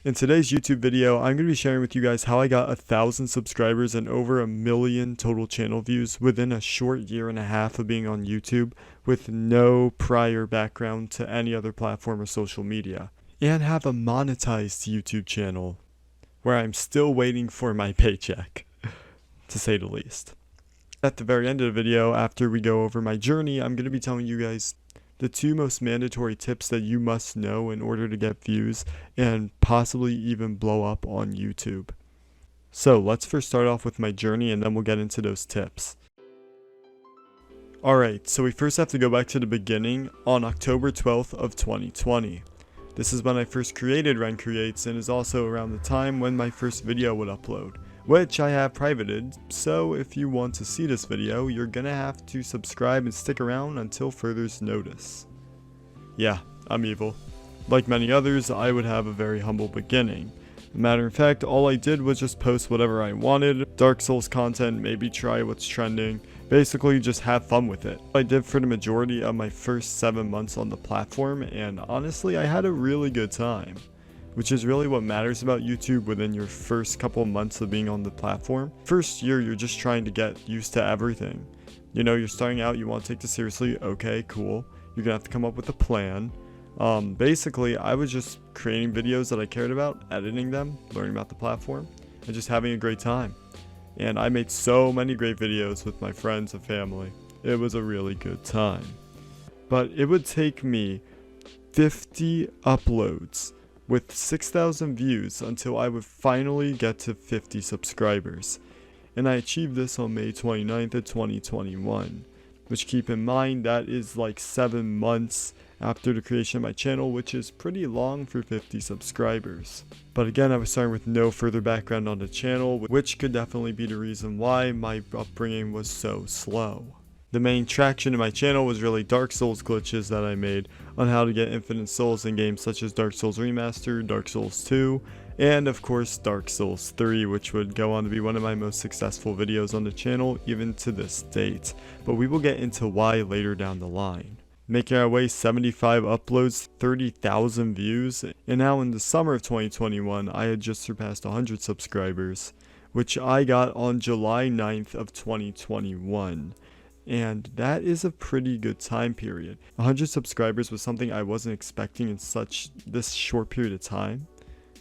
In today's YouTube video, I'm going to be sharing with you guys how I got 1,000 subscribers and over 1 million total channel views within a short year and a half of being on YouTube with no prior background to any other platform or social media, and have a monetized YouTube channel where I'm still waiting for my paycheck, to say the least. At the very end of the video, after we go over my journey, I'm going to be telling you guys the 2 most mandatory tips that you must know in order to get views and possibly even blow up on YouTube. So let's first start off with my journey and then we'll get into those tips. Alright, so we first have to go back to the beginning on October 12th of 2020. This is when I first created Ren Creates and is also around the time when my first video would upload, which I have privated, so if you want to see this video, you're gonna have to subscribe and stick around until further notice. Yeah, I'm evil. Like many others, I would have a very humble beginning. Matter of fact, all I did was just post whatever I wanted, Dark Souls content, maybe try what's trending, basically just have fun with it. I did for the majority of my first 7 months on the platform, and honestly I had a really good time. Which is really what matters about YouTube within your first couple of months of being on the platform. First year, you're just trying to get used to everything. You know, you're starting out, you want to take this seriously, okay, cool. You're gonna have to come up with a plan. Basically, I was just creating videos that I cared about, editing them, learning about the platform, and just having a great time. And I made so many great videos with my friends and family. It was a really good time. But it would take me 50 uploads with 6,000 views until I would finally get to 50 subscribers. And I achieved this on May 29th of 2021, which, keep in mind, that is like 7 months after the creation of my channel, which is pretty long for 50 subscribers. But again, I was starting with no further background on the channel, which could definitely be the reason why my upbringing was so slow. The main traction in my channel was really Dark Souls glitches that I made on how to get infinite souls in games such as Dark Souls Remastered, Dark Souls 2, and of course Dark Souls 3, which would go on to be one of my most successful videos on the channel even to this date, but we will get into why later down the line. Making our way 75 uploads, 30,000 views, and now in the summer of 2021 I had just surpassed 100 subscribers, which I got on July 9th of 2021. And that is a pretty good time period. 100 subscribers was something I wasn't expecting in this short period of time,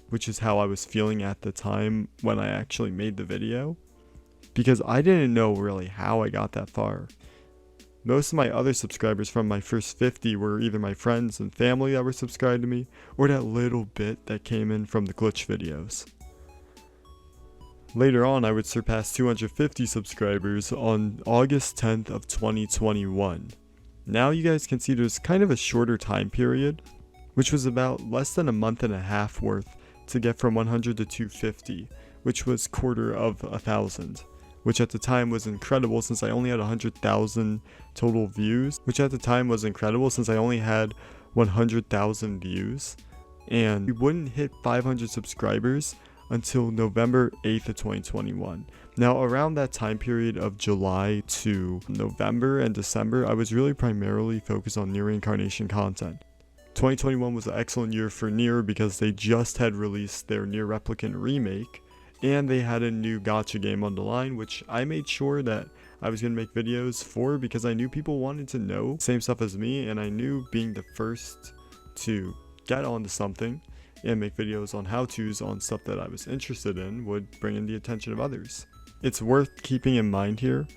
which is how I was feeling at the time when I actually made the video, because I didn't know really how I got that far. Most of my other subscribers from my first 50 were either my friends and family that were subscribed to me, or that little bit that came in from the glitch videos. Later on, I would surpass 250 subscribers on August 10th of 2021. Now you guys can see there's kind of a shorter time period, which was about less than a month and a half worth to get from 100 to 250, which was quarter of 1,000, which at the time was incredible since I only had 100,000 total views, and we wouldn't hit 500 subscribers until November 8th of 2021. Now around that time period of July to November and December, I was really primarily focused on Nier Reincarnation content. 2021 was an excellent year for Nier because they just had released their Nier Replicant remake, and they had a new gacha game on the line, which I made sure that I was going to make videos for because I knew people wanted to know same stuff as me, and I knew being the first to get onto something and make videos on how-tos on stuff that I was interested in would bring in the attention of others. It's worth keeping in mind here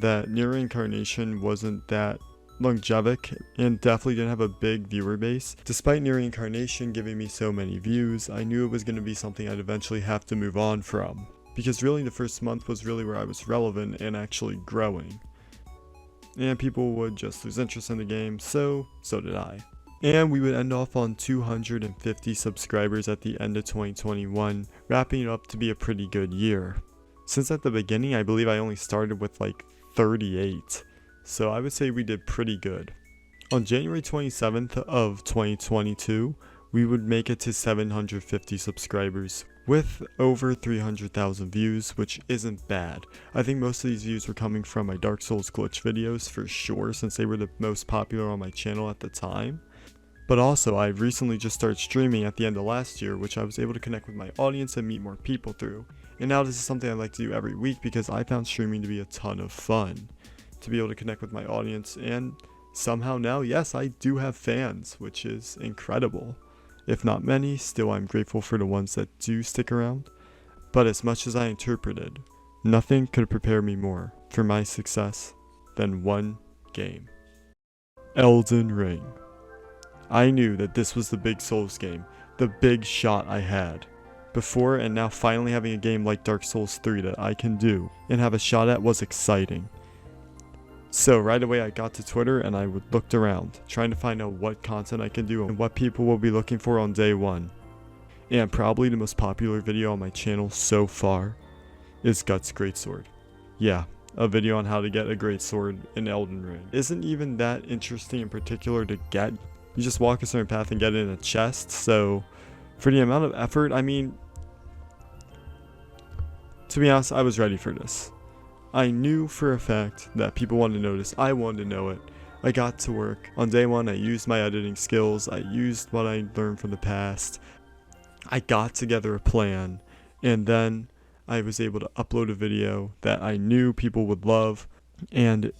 that Nier Reincarnation wasn't that longevic and definitely didn't have a big viewer base. Despite Nier Reincarnation giving me so many views, I knew it was going to be something I'd eventually have to move on from, because really the first month was really where I was relevant and actually growing. And people would just lose interest in the game, so did I. And we would end off on 250 subscribers at the end of 2021, wrapping it up to be a pretty good year. Since at the beginning, I believe I only started with like 38, so I would say we did pretty good. On January 27th of 2022, we would make it to 750 subscribers, with over 300,000 views, which isn't bad. I think most of these views were coming from my Dark Souls glitch videos for sure, since they were the most popular on my channel at the time. But also, I recently just started streaming at the end of last year, which I was able to connect with my audience and meet more people through. And now this is something I like to do every week because I found streaming to be a ton of fun. To be able to connect with my audience, and somehow now, yes, I do have fans, which is incredible. If not many, still I'm grateful for the ones that do stick around. But as much as I interpreted, nothing could prepare me more for my success than one game. Elden Ring. I knew that this was the big Souls game, the big shot I had before, and now finally having a game like Dark Souls 3 that I can do and have a shot at was exciting. So right away I got to Twitter and I looked around, trying to find out what content I can do and what people will be looking for on day one. And probably the most popular video on my channel so far is Guts Greatsword. Yeah, a video on how to get a greatsword in Elden Ring. Isn't even that interesting in particular to get. You just walk a certain path and get it in a chest, so for the amount of effort, I mean, to be honest, I was ready for this. I knew for a fact that people wanted to know this. I wanted to know it. I got to work. On day one, I used my editing skills. I used what I learned from the past. I got together a plan, and then I was able to upload a video that I knew people would love, and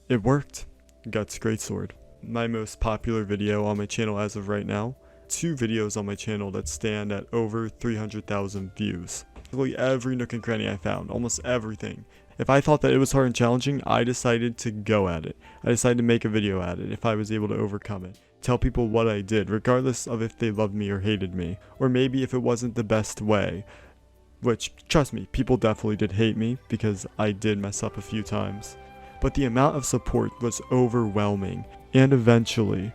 it worked. Guts Greatsword. My most popular video on my channel as of right now. 2 videos on my channel that stand at over 300,000 views. Literally every nook and cranny I found, almost everything. If I thought that it was hard and challenging, I decided to go at it. I decided to make a video at it if I was able to overcome it. Tell people what I did, regardless of if they loved me or hated me. Or maybe if it wasn't the best way. Which, trust me, people definitely did hate me because I did mess up a few times. But the amount of support was overwhelming. And eventually,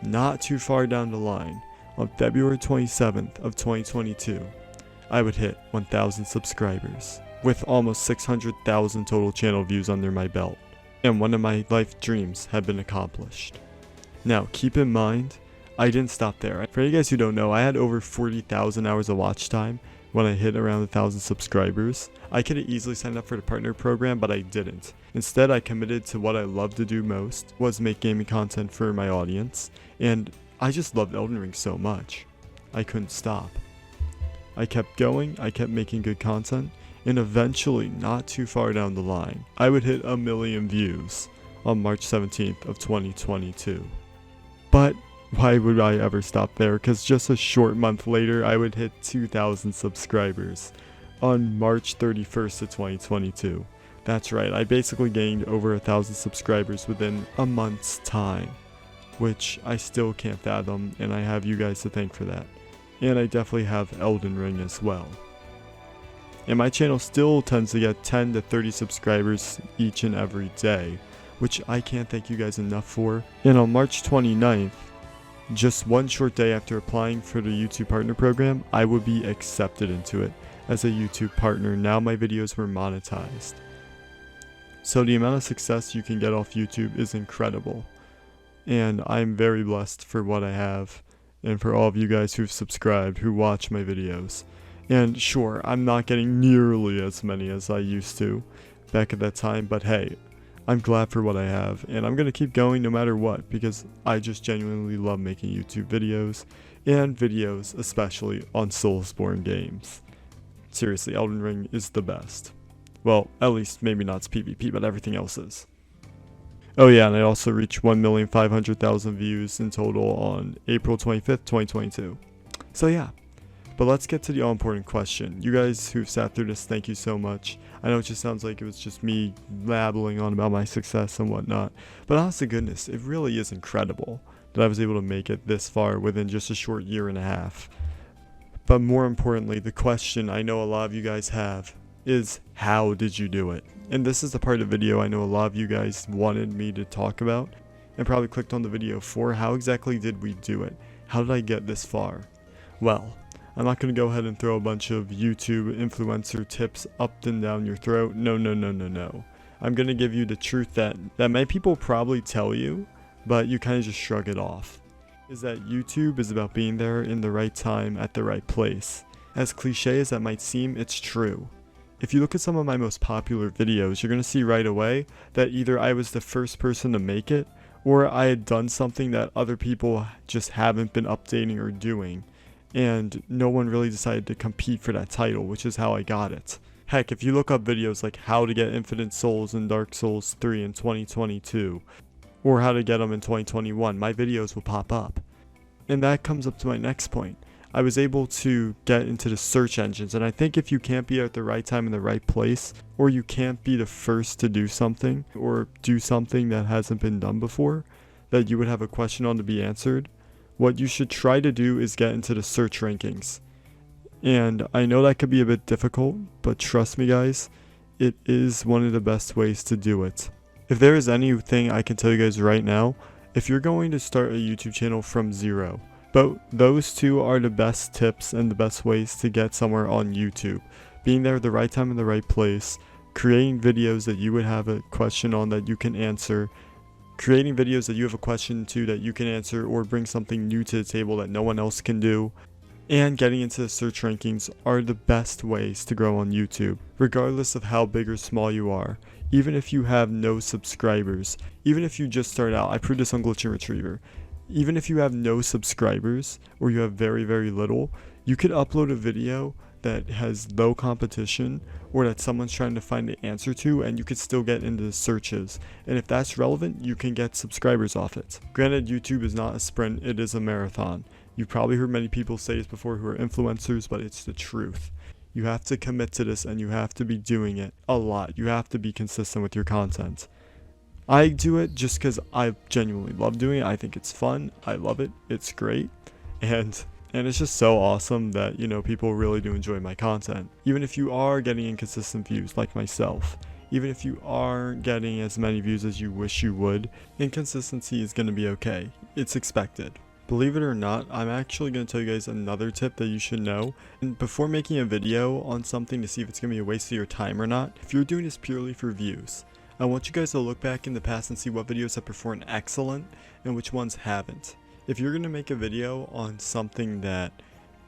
not too far down the line, on February 27th of 2022, I would hit 1,000 subscribers, with almost 600,000 total channel views under my belt, and one of my life dreams had been accomplished. Now, keep in mind, I didn't stop there. For you guys who don't know, I had over 40,000 hours of watch time when I hit around 1,000 subscribers. I could have easily signed up for the partner program, but I didn't. Instead, I committed to what I love to do most, was make gaming content for my audience, and I just loved Elden Ring so much. I couldn't stop. I kept going, I kept making good content, and eventually, not too far down the line, I would hit 1 million views on March 17th of 2022. But why would I ever stop there? Because just a short month later, I would hit 2,000 subscribers on March 31st of 2022. That's right, I basically gained over 1,000 subscribers within a month's time, which I still can't fathom, and I have you guys to thank for that. And I definitely have Elden Ring as well. And my channel still tends to get 10 to 30 subscribers each and every day, which I can't thank you guys enough for. And on March 29th, just one short day after applying for the YouTube Partner Program, I would be accepted into it as a YouTube partner. Now my videos were monetized. So the amount of success you can get off YouTube is incredible. And I'm very blessed for what I have, and for all of you guys who've subscribed, who watch my videos. And sure, I'm not getting nearly as many as I used to back at that time, but hey, I'm glad for what I have, and I'm going to keep going no matter what, because I just genuinely love making YouTube videos, and videos especially on Soulsborne games. Seriously, Elden Ring is the best. Well, at least maybe not its PvP, but everything else is. Oh yeah, and I also reached 1,500,000 views in total on April 25th, 2022. So yeah. But let's get to the all-important question. You guys who've sat through this, thank you so much. I know it just sounds like it was just me babbling on about my success and whatnot, but honest to goodness, it really is incredible that I was able to make it this far within just a short year and a half. But more importantly, the question I know a lot of you guys have is, how did you do it? And this is the part of the video I know a lot of you guys wanted me to talk about, and probably clicked on the video for. How exactly did we do it? How did I get this far? Well, I'm not going to go ahead and throw a bunch of YouTube influencer tips up and down your throat. No. I'm going to give you the truth that many people probably tell you, but you kind of just shrug it off. Is that YouTube is about being there in the right time at the right place. As cliche as that might seem, it's true. If you look at some of my most popular videos, you're going to see right away that either I was the first person to make it, or I had done something that other people just haven't been updating or doing, and no one really decided to compete for that title, which is how I got it. Heck, if you look up videos like how to get infinite souls in Dark Souls 3 in 2022, or how to get them in 2021, my videos will pop up. And that comes up to my next point. I was able to get into the search engines, and I think if you can't be at the right time in the right place, or you can't be the first to do something, or do something that hasn't been done before, that you would have a question on to be answered, what you should try to do is get into the search rankings. And I know that could be a bit difficult, but trust me guys, it is one of the best ways to do it. If there is anything I can tell you guys right now, if you're going to start a YouTube channel from zero, but those two are the best tips and the best ways to get somewhere on YouTube. Being there at the right time in the right place, creating videos that you would have a question on that you can answer, creating videos that you have a question to that you can answer or bring something new to the table that no one else can do, and getting into the search rankings are the best ways to grow on YouTube, regardless of how big or small you are. Even if you have no subscribers, even if you just start out, I proved this on Glitch and Retriever. Even if you have no subscribers or you have very, very little, you could upload a video that has low competition or that someone's trying to find the answer to, and you could still get into the searches. And if that's relevant, you can get subscribers off it. Granted, YouTube is not a sprint, it is a marathon. You've probably heard many people say this before who are influencers, but it's the truth. You have to commit to this and you have to be doing it a lot. You have to be consistent with your content. I do it just because I genuinely love doing it. I think it's fun. I love it. It's great. And it's just so awesome that, you know, people really do enjoy my content. Even if you are getting inconsistent views like myself, even if you aren't getting as many views as you wish you would, inconsistency is going to be okay. It's expected. Believe it or not, I'm actually going to tell you guys another tip that you should know. And before making a video on something to see if it's going to be a waste of your time or not, if you're doing this purely for views, I want you guys to look back in the past and see what videos have performed excellent and which ones haven't. If you're going to make a video on something that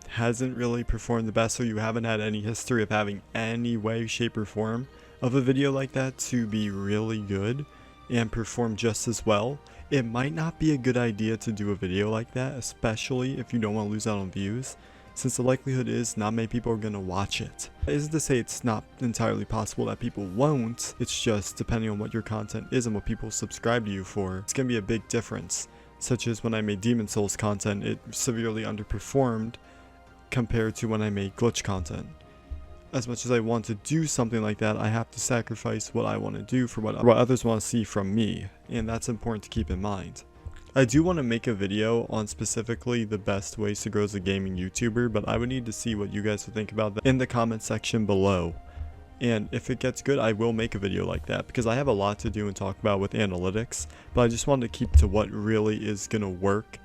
hasn't really performed the best, or you haven't had any history of having any way, shape, or form of a video like that to be really good and perform just as well, it might not be a good idea to do a video like that, especially if you don't want to lose out on views, since the likelihood is not many people are going to watch it. It isn't to say it's not entirely possible that people won't, it's just depending on what your content is and what people subscribe to you for, it's going to be a big difference. Such as when I made Demon Souls content, it severely underperformed compared to when I made glitch content. As much as I want to do something like that, I have to sacrifice what I want to do for what others want to see from me, and that's important to keep in mind. I do want to make a video on specifically the best ways to grow as a gaming YouTuber, but I would need to see what you guys would think about that in the comment section below. And if it gets good, I will make a video like that, because I have a lot to do and talk about with analytics, but I just wanted to keep to what really is going to work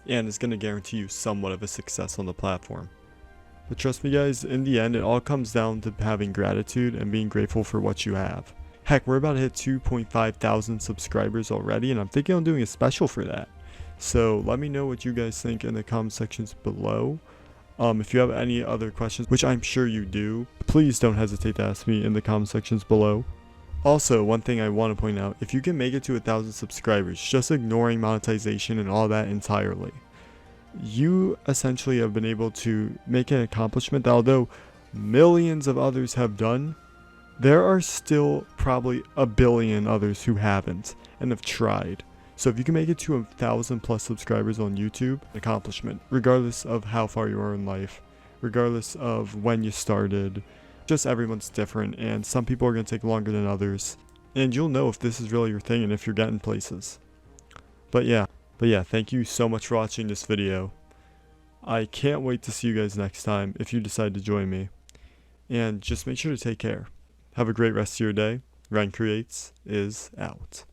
and is going to guarantee you somewhat of a success on the platform. But trust me guys, in the end, it all comes down to having gratitude and being grateful for what you have. Heck, we're about to hit 2.5 thousand subscribers already, and I'm thinking on doing a special for that. So let me know what you guys think in the comment sections below. If you have any other questions, which I'm sure you do, please don't hesitate to ask me in the comment sections below. Also, one thing I want to point out, if you can make it to 1,000 subscribers, just ignoring monetization and all that entirely, you essentially have been able to make an accomplishment that, although millions of others have done, there are still probably a billion others who haven't and have tried. So if you can make it to 1,000 plus subscribers on YouTube, an accomplishment, regardless of how far you are in life, regardless of when you started. Just everyone's different, and some people are going to take longer than others, and you'll know if this is really your thing and if you're getting places. But yeah, thank you so much for watching this video. I can't wait to see you guys next time if you decide to join me. And just make sure to take care. Have a great rest of your day. Ren Creates is out.